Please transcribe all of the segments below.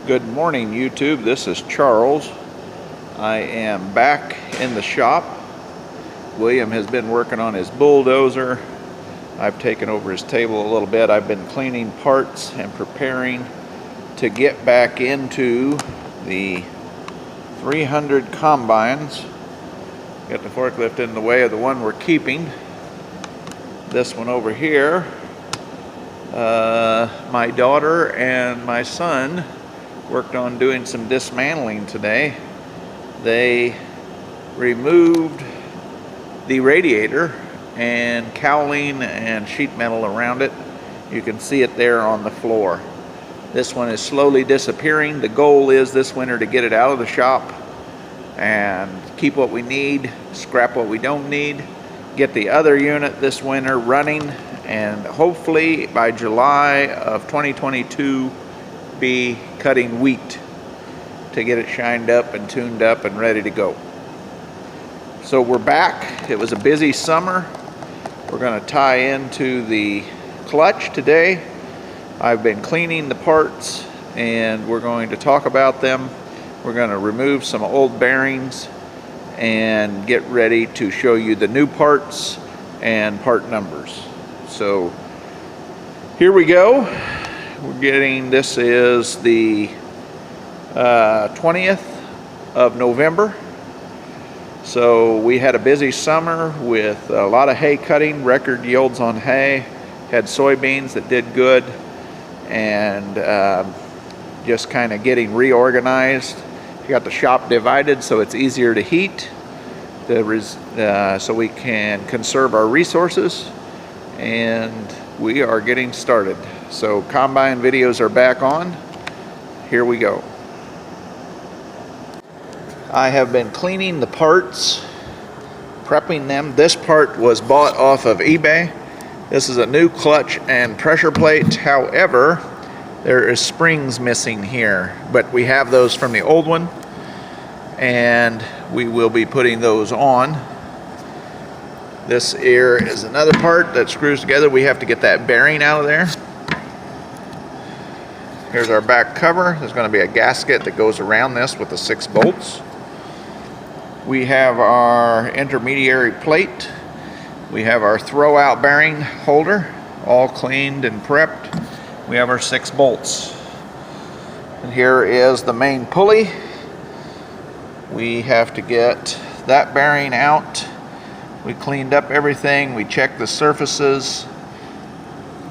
Good morning, YouTube. This is Charles. I am back in the shop. William has been working on his bulldozer. I've taken over his table a little bit. I've been cleaning parts and preparing to get back into the 300 combines. Got the forklift in the way of the one we're keeping. This one over here. My daughter and my son worked on doing some dismantling today. They removed the radiator and cowling and sheet metal around it. You can see it there on the floor. This one is slowly disappearing. The goal is this winter to get it out of the shop and keep what we need, scrap what we don't need, get the other unit this winter running, and hopefully by July of 2022 be cutting wheat to get it shined up and tuned up and ready to go. So we're back. It was a busy summer. We're going to tie into the clutch today. I've been cleaning the parts and we're going to talk about them. We're going to remove some old bearings and get ready to show you the new parts and part numbers. So here we go. We're getting, this is the 20th of November. So we had a busy summer with a lot of hay cutting, record yields on hay, had soybeans that did good, and just kind of getting reorganized. We got the shop divided so it's easier to heat, so we can conserve our resources, and we are getting started. So combine videos are back on. Here we go. I have been cleaning the parts, prepping them. This part was bought off of eBay. This is a new clutch and pressure plate. However, there is springs missing here, but we have those from the old one, and we will be putting those on. This here is another part that screws together. We have to get that bearing out of there. Here's our back cover. There's going to be a gasket that goes around this with the 6 bolts. We have our intermediary plate. We have our throw-out bearing holder, all cleaned and prepped. We have our 6 bolts. And here is the main pulley. We have to get that bearing out. We cleaned up everything. We checked the surfaces.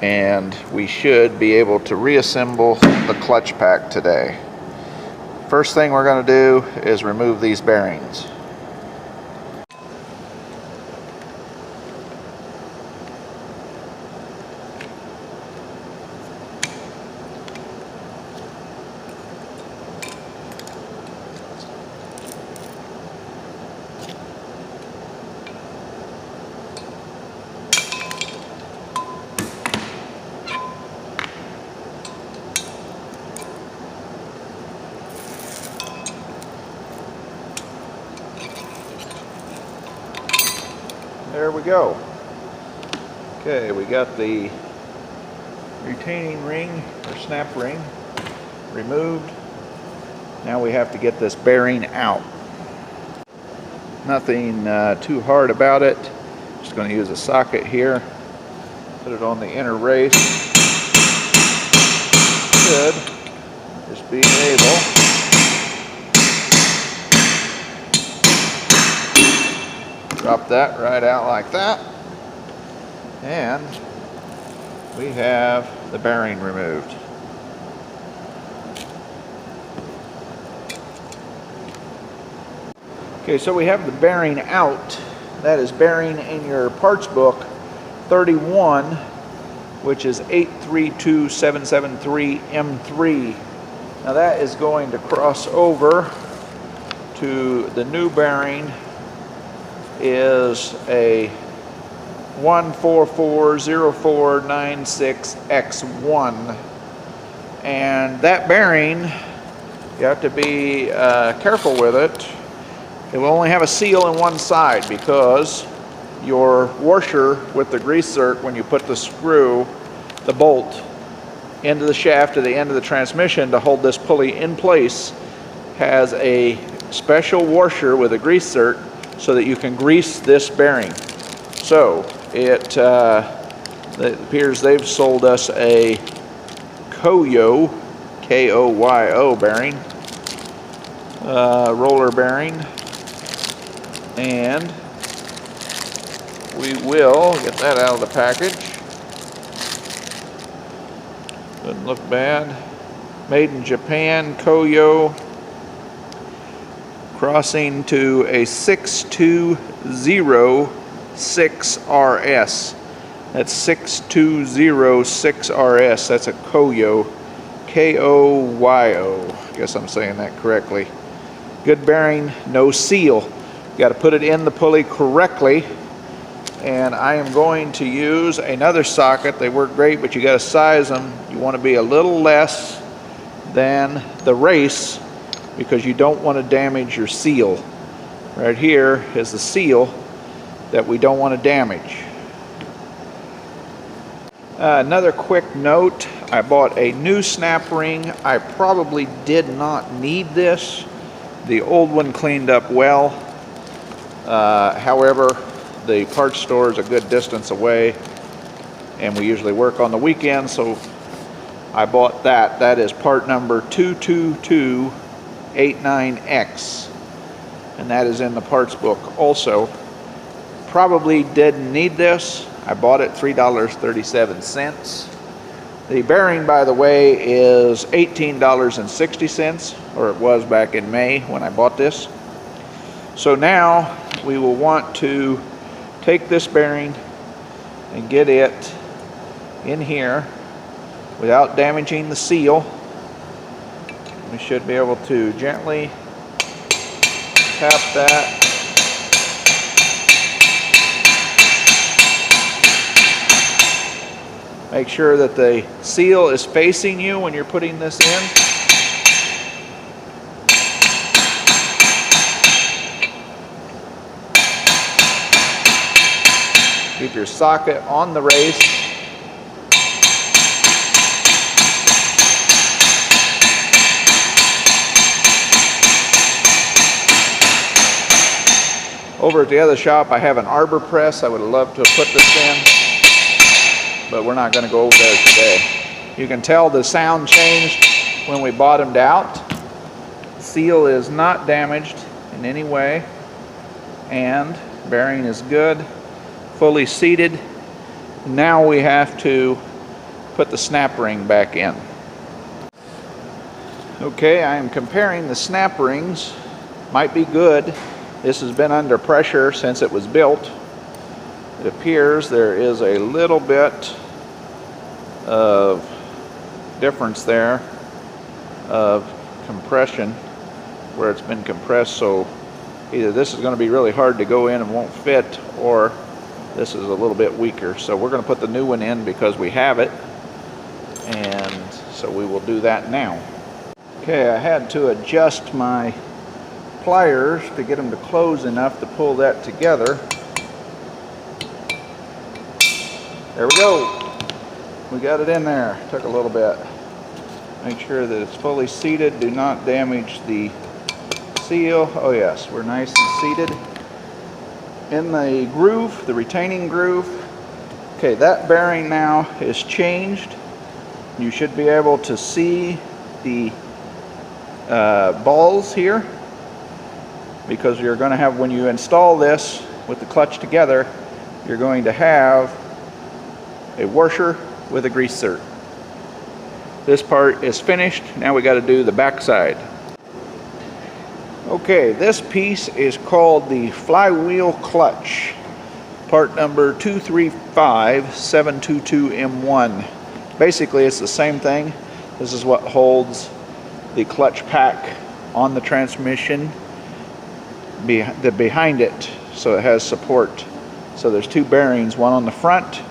And we should be able to reassemble the clutch pack today. First thing we're going to do is remove these bearings. There we go. Okay, we got the retaining ring or snap ring removed. Now we have to get this bearing out. Nothing too hard about it. Just going to use a socket here. Put it on the inner race. Should just be able. Drop that right out like that, and we have the bearing removed. Okay, so we have the bearing out. That is bearing in your parts book 31, which is 832773 M3. Now that is going to cross over to the new bearing is a 1440496X1, and that bearing, you have to be careful with it. It will only have a seal on one side because your washer with the grease zerk, when you put the screw, the bolt end of the shaft to the end of the transmission to hold this pulley in place has a special washer with a grease zert so that you can grease this bearing. So it appears they've sold us a Koyo, K-O-Y-O bearing, roller bearing, and we will get that out of the package. Doesn't look bad. Made in Japan, Koyo, crossing to a 6206RS. That's 6206RS. That's a Koyo, K-O-Y-O. Guess I'm saying that correctly. Good bearing, no seal. You got to put it in the pulley correctly. And I am going to use another socket. They work great, but you got to size them. You want to be a little less than the race because you don't want to damage your seal. Right here is the seal that we don't want to damage. Another quick note, I bought a new snap ring. I probably did not need this. The old one cleaned up well. However, the parts store is a good distance away and we usually work on the weekend, so I bought that. That is part number 22289X, and that is in the parts book also. Probably didn't need this. I bought it $3.37. The bearing, by the way, is $18.60, or it was back in May when I bought this. So now we will want to take this bearing and get it in here without damaging the seal. We should be able to gently tap that. Make sure that the seal is facing you when you're putting this in. Keep your socket on the race. Over at the other shop, I have an arbor press. I would have loved to have put this in, but we're not going to go over there today. You can tell the sound changed when we bottomed out. The seal is not damaged in any way, and bearing is good, fully seated. Now we have to put the snap ring back in. Okay, I am comparing the snap rings. Might be good. This has been under pressure since it was built. It appears there is a little bit of difference there of compression where it's been compressed, so either this is going to be really hard to go in and won't fit, or this is a little bit weaker. So we're going to put the new one in because we have it, and so we will do that now. Okay, I had to adjust my pliers to get them to close enough to pull that together. There we go. We got it in there. Took a little bit. Make sure that it's fully seated. Do not damage the seal. Oh yes, we're nice and seated. In the groove, the retaining groove. Okay, that bearing now is changed. You should be able to see the balls here, because you're going to have, when you install this with the clutch together, you're going to have a washer with a grease zert. This part is finished. Now we got to do the back side. Okay, this piece is called the Flywheel clutch, part number 235722M1. Basically, it's the same thing. This is what holds the clutch pack on the transmission behind it, so it has support. So there's two bearings, one on the front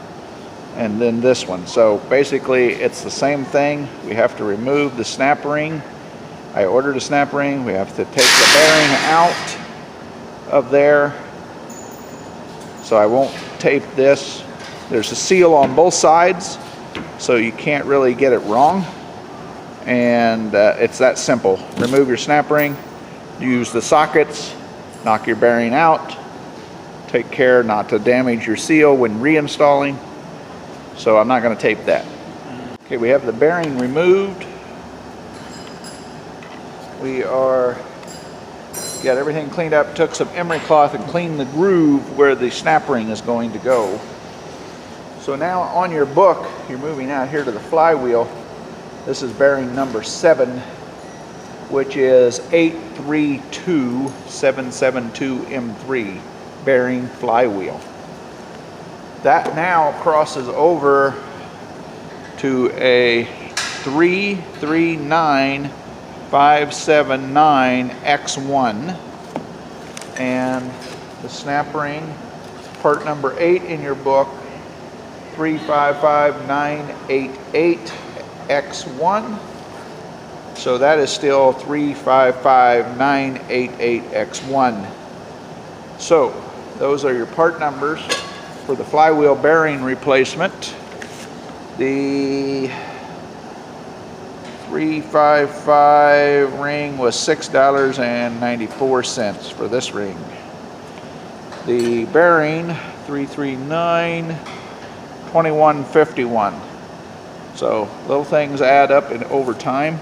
and then this one. So basically it's the same thing. We have to remove the snap ring. I ordered a snap ring. We have to take the bearing out of there. So I won't tape this. There's a seal on both sides, so you can't really get it wrong. And it's that simple. Remove your snap ring, use the sockets, knock your bearing out, take care not to damage your seal when reinstalling. So I'm not going to tape that. Okay, we have the bearing removed. We got everything cleaned up, took some emery cloth and cleaned the groove where the snap ring is going to go. So now on your book, you're moving out here to the flywheel. This is bearing number 7, which is 832772M3 bearing flywheel. That now crosses over to a 339579X1, and the snap ring, part number 8 in your book, 355988X1. So that is still 355988X1. So those are your part numbers for the flywheel bearing replacement. The 355 ring was $6.94 for this ring. The bearing 339, $21.51. So little things add up in over time.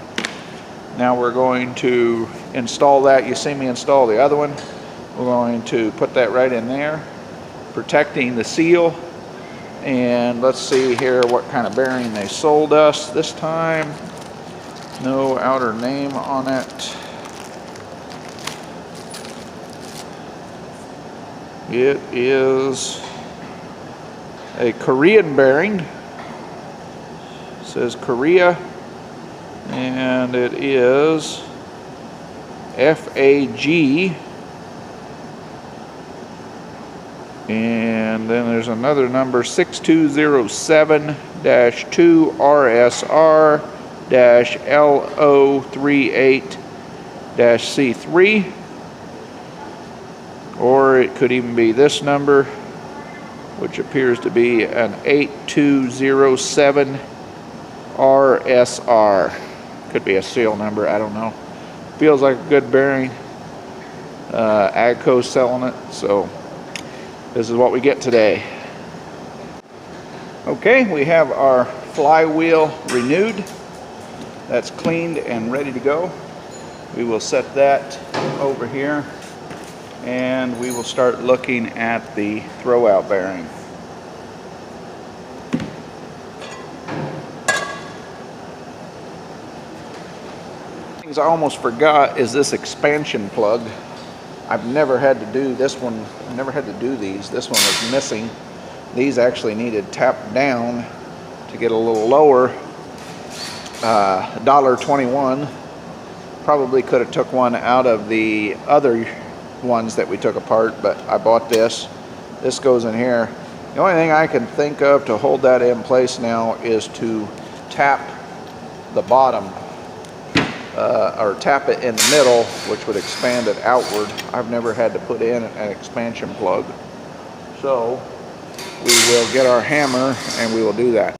Now we're going to install that. You see me install the other one. We're going to put that right in there, protecting the seal. And let's see here what kind of bearing they sold us this time. No outer name on it. It is a Korean bearing. It says Korea, and it is FAG. And then there's another number, 6207-2RSR-LO38-C3. Or it could even be this number, which appears to be an 8207 RSR. Could be a seal number, I don't know. Feels like a good bearing. Agco's selling it, so this is what we get today. Okay, we have our flywheel renewed. That's cleaned and ready to go. We will set that over here, and we will start looking at the throwout bearing. Things I almost forgot is this expansion plug. I've never had to do this one. I've never had to do these. This one was missing. These actually needed tapped down to get a little lower. $1.21. Probably could have took one out of the other ones that we took apart, but I bought this. This goes in here. The only thing I can think of to hold that in place now is to tap the bottom. Or tap it in the middle, which would expand it outward. I've never had to put in an expansion plug. So we will get our hammer and we will do that.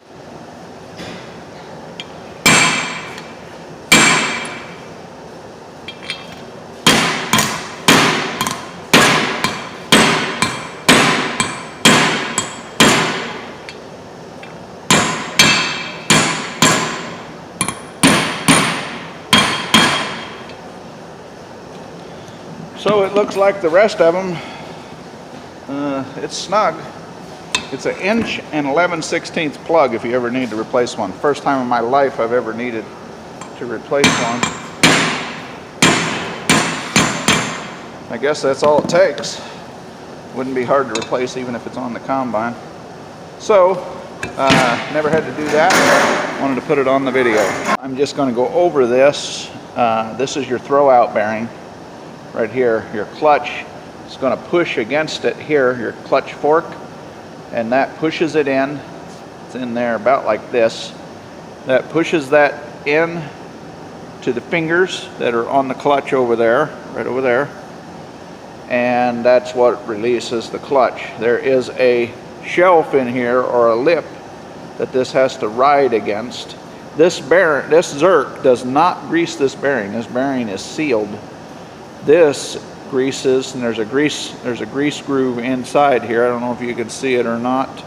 So it looks like the rest of them, it's snug. It's an 1 11/16 plug if you ever need to replace one. First time in my life I've ever needed to replace one. I guess that's all it takes. Wouldn't be hard to replace even if it's on the combine. So, never had to do that. Wanted to put it on the video. I'm just going to go over this. This is your throwout bearing. Right here, your clutch is going to push against it here, your clutch fork, and that pushes it in. It's in there about like this. That pushes that in to the fingers that are on the clutch over there, right over there, and that's what releases the clutch. There is a shelf in here, or a lip, that this has to ride against. This Zerk does not grease this bearing. This bearing is sealed. This greases, and there's a grease groove inside here. I don't know if you can see it or not.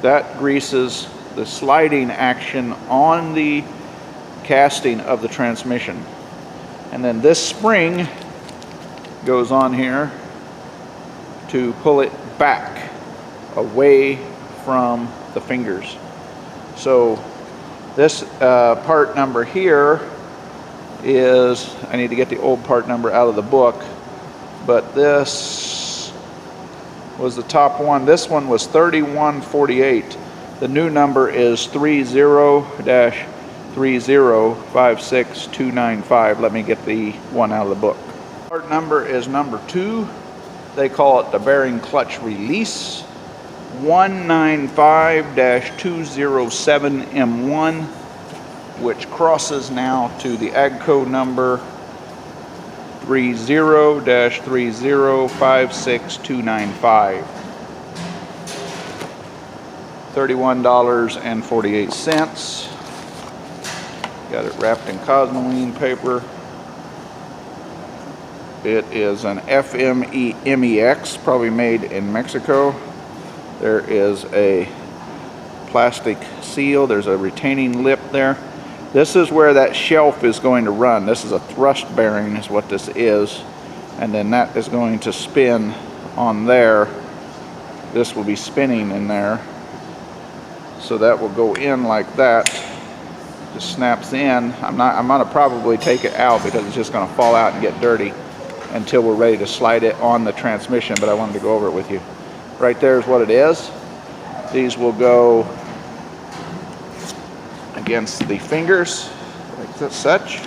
That greases the sliding action on the casting of the transmission. And then this spring goes on here to pull it back away from the fingers. So this part number here is, I need to get the old part number out of the book, but this was the top one. This one was 3148. The new number is 30-3056295. Let me get the one out of the book. Part number is number 2. They call it the bearing clutch release. 195-207M1, which crosses now to the AGCO number 30-3056295. $31.48. Got it wrapped in Cosmoline paper. It is an FMEX, probably made in Mexico. There is a plastic seal. There's a retaining lip there. This is where that shelf is going to run. This is a thrust bearing is what this is. And then that is going to spin on there. This will be spinning in there. So that will go in like that. Just snaps in. I'm gonna probably take it out because it's just gonna fall out and get dirty until we're ready to slide it on the transmission, but I wanted to go over it with you. Right there is what it is. These will go against the fingers, like such,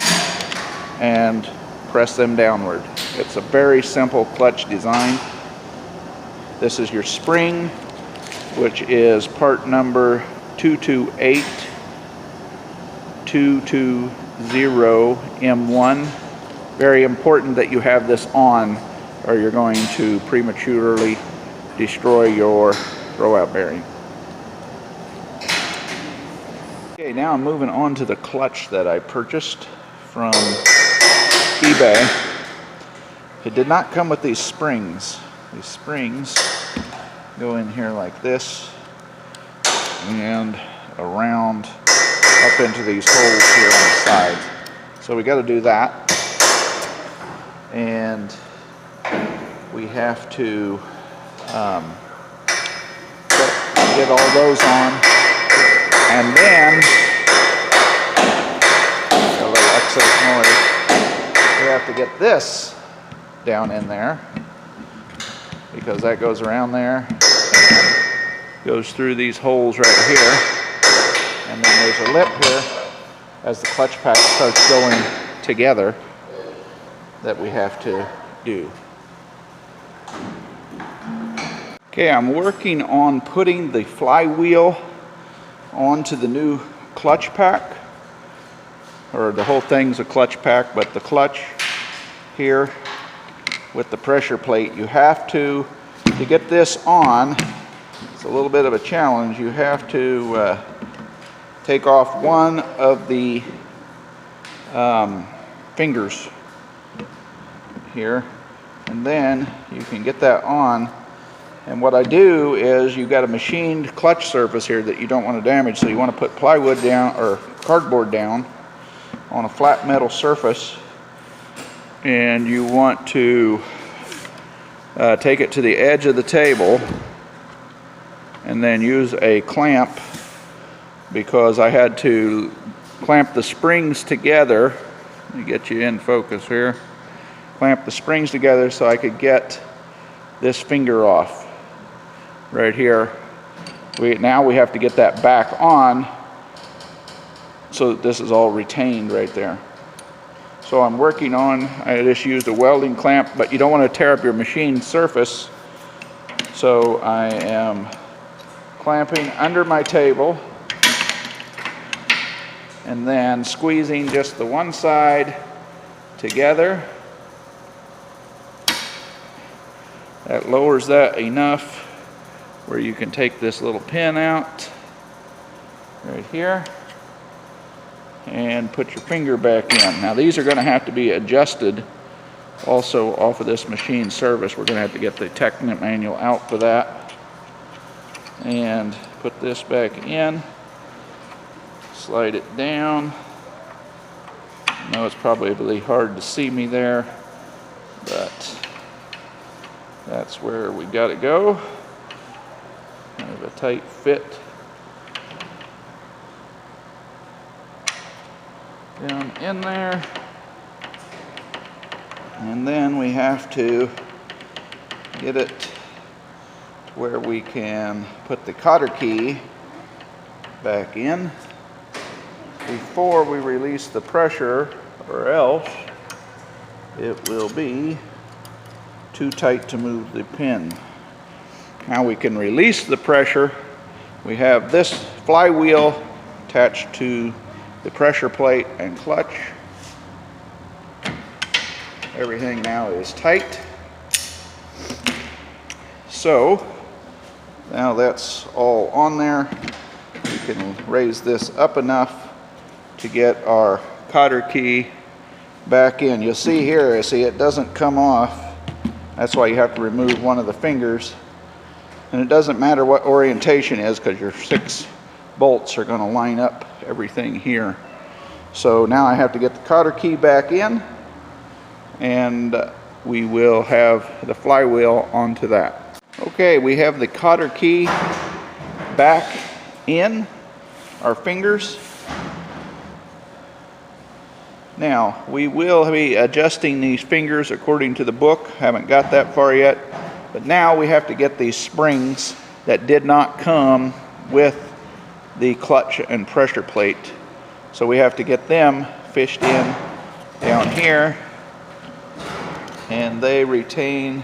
and press them downward. It's a very simple clutch design. This is your spring, which is part number 228-220M1. Very important that you have this on, or you're going to prematurely destroy your throwout bearing. Okay, now I'm moving on to the clutch that I purchased from eBay. It did not come with these springs. These springs go in here like this and around up into these holes here on the sides. So we got to do that, and we have to get all those on, and then got a little excess noise. We have to get this down in there because that goes around there and goes through these holes right here, and then there's a lip here as the clutch pack starts going together that we have to do. Okay, I'm working on putting the flywheel onto the new clutch pack, or the whole thing's a clutch pack, but the clutch here with the pressure plate, you have to get this on, it's a little bit of a challenge. You have to take off one of the fingers here, and then you can get that on. And what I do is, you've got a machined clutch surface here that you don't want to damage, so you want to put plywood down or cardboard down on a flat metal surface, and you want to take it to the edge of the table and then use a clamp, because I had to clamp the springs together. Let me get you in focus here. Clamp the springs together so I could get this finger off right here. Now we have to get that back on so that this is all retained right there. So I'm working on, I just used a welding clamp, but you don't want to tear up your machine surface. So I am clamping under my table and then squeezing just the one side together. That lowers that enough where you can take this little pin out right here, and put your finger back in. Now these are going to have to be adjusted also off of this machine service. We're going to have to get the technical manual out for that. And put this back in, slide it down. I know it's probably really hard to see me there, but that's where we got to go. Kind of a tight fit. Down in there. And then we have to get it to where we can put the cotter key back in before we release the pressure, or else it will be too tight to move the pin. Now we can release the pressure. We have this flywheel attached to the pressure plate and clutch. Everything now is tight. So now that's all on there. We can raise this up enough to get our cotter key back in. You'll see here, it doesn't come off. That's why you have to remove one of the fingers. And it doesn't matter what orientation is, because your 6 bolts are going to line up everything here. So now I have to get the cotter key back in, and we will have the flywheel onto that. Okay, we have the cotter key back in our fingers. Now we will be adjusting these fingers according to the book. Haven't got that far yet, but now we have to get these springs that did not come with the clutch and pressure plate. So we have to get them fished in down here, and they retain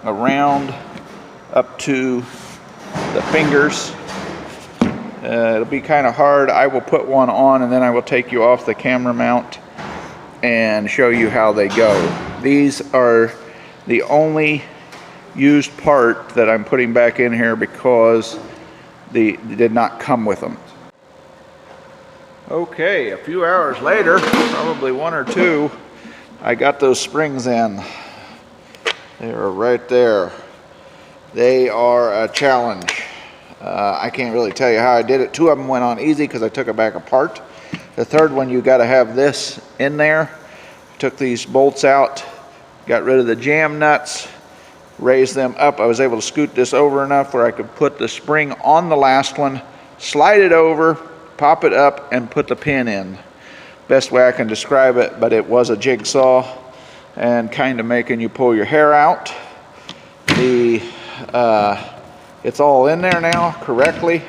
around up to the fingers. It'll be kind of hard. I will put one on, and then I will take you off the camera mount and show you how they go. These are the only used part that I'm putting back in here because they did not come with them. Okay, a few hours later, probably 1 or 2, I got those springs in. They are right there. They are a challenge. I can't really tell you how I did it. 2 of them went on easy because I took it back apart. The third one, you got to have this in there. Took these bolts out, got rid of the jam nuts, raised them up. I was able to scoot this over enough where I could put the spring on the last one, slide it over, pop it up, and put the pin in. Best way I can describe it, but it was a jigsaw and kind of making you pull your hair out. It's all in there now correctly,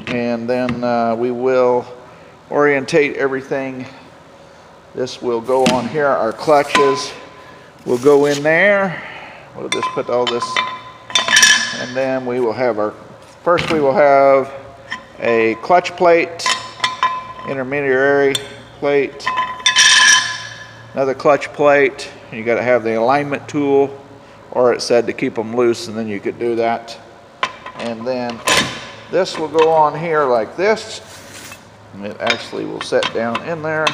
and then we will orientate everything. This will go on here. Our clutches will go in there. We'll just put all this, and then we will have first we will have a clutch plate, intermediary plate, another clutch plate. You got to have the alignment tool, or it said to keep them loose, and then you could do that. And then this will go on here like this. And it actually will set down in there.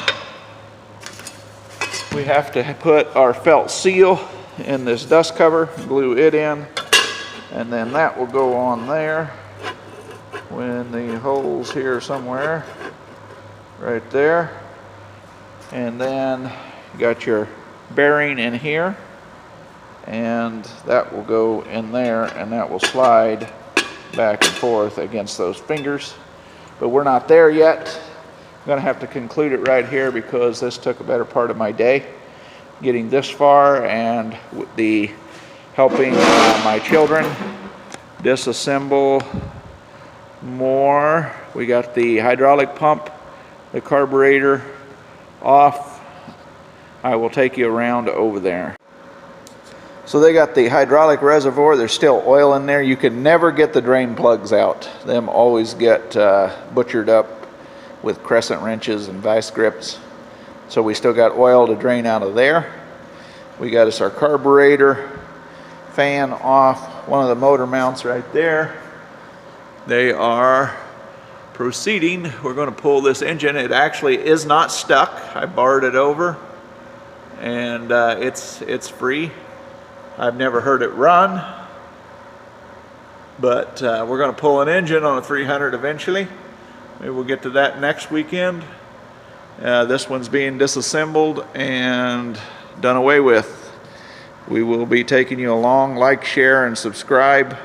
We have to put our felt seal in this dust cover, glue it in, and then that will go on there when the hole's here somewhere, right there. And then you got your bearing in here, and that will go in there, and that will slide back and forth against those fingers. But we're not there yet. I'm going to have to conclude it right here because this took a better part of my day getting this far, and with the helping my children disassemble more. We got the hydraulic pump, the carburetor off. I will take you around over there. So they got the hydraulic reservoir. There's still oil in there. You can never get the drain plugs out. Them always get butchered up with crescent wrenches and vice grips. So we still got oil to drain out of there. We got us our carburetor fan off. One of the motor mounts right there. They are proceeding. We're going to pull this engine. It actually is not stuck. I barred it over, and it's free. I've never heard it run, but we're going to pull an engine on a 300 eventually. Maybe we'll get to that next weekend. This one's being disassembled and done away with. We will be taking you along. Like, share, and subscribe.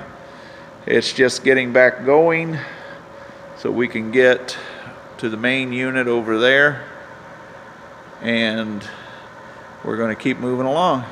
It's just getting back going so we can get to the main unit over there, and we're going to keep moving along.